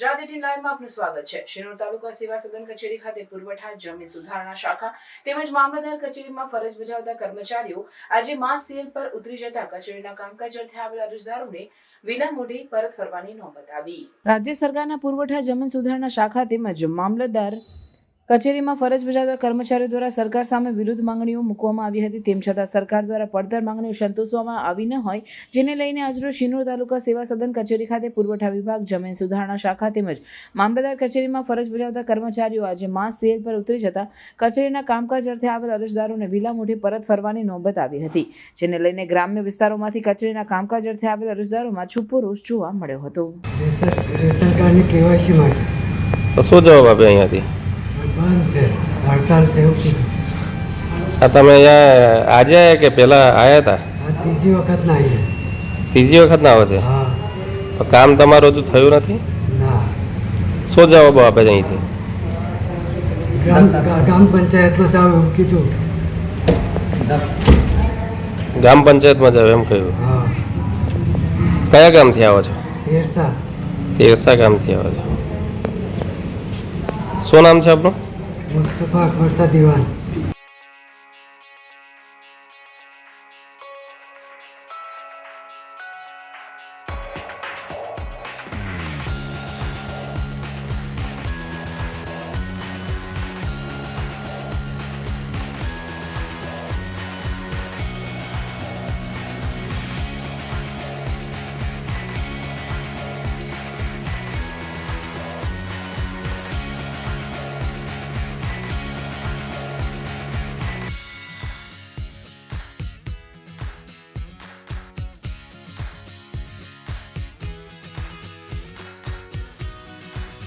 ગુજરાત 18 લાઈવમાં આપનું સ્વાગત છે। શિનોર તાલુકા સેવા સદન કચેરી ખાતે પુરવઠા જમીન સુધારણા શાખા તેમજ મામલતદાર કચેરીમાં ફરજ બજાવતા કર્મચારીઓ આજે માસ સેલ પર ઉતરી જતા કચેરીના કામકાજ અર્થે આવેલા અરજદારોને વિના મોઢે પરત ફરવાની નોબત આવી। રાજ્ય સરકારના પુરવઠા જમીન સુધારણા શાખા તેમજ મામલતદાર કચેરીમાં ફરજ બજાવતા કર્મચારીઓ દ્વારા સરકાર સામે વિરુદ્ધ માંગણીઓ મૂકવામાં આવી હતી। તેમ છતાં સરકાર દ્વારા પડતર માંગણીઓ સંતોષવામાં આવી ન હોય, જેને લઈને આજરોજ શિનોર તાલુકા સેવા સદન કચેરી ખાતે પુરવઠા વિભાગ, જમીન સુધારણા શાખા તેમજ મામલતદાર કચેરીમાં ફરજ બજાવતા કર્મચારીઓ આજે માસ સેલ પર ઉતરી જતા કચેરીના કામકાજ અર્થે આવેલ અરજદારોને વિલા મોઢે પરત ફરવાની નોબત આવી હતી, જેને લઈને ગ્રામ્ય વિસ્તારોમાંથી કચેરીના કામકાજ અર્થે આવેલ અરજદારોમાં છુપો રોષ જોવા મળ્યો હતો। સરકારની કેવાયસી માટે તો શું જવાબ આપે અહીંયાથી? બંધ છે, હડતાલ છે એવું કીધું। આ તમે અહીંયા આજે આવ્યા કે પહેલાં આવ્યા હતા? આ ત્રીજી વખત ના આવી। ત્રીજી વખત ના આવે છે? હા। તો કામ તમારું હજુ થયું નથી? ના, શું જવાબો આપે છે અહીંથી? ગ્રામ પંચાયતમાં જાવ એવું કીધું। ગ્રામ પંચાયતમાં જાવ એમ કહ્યું? હા। કયા ગામથી આવો છો? તેરસા। તેરસા ગામથી આવો છો। શું નામ છે આપનું? મુસ્તફા અકબર દિવાન।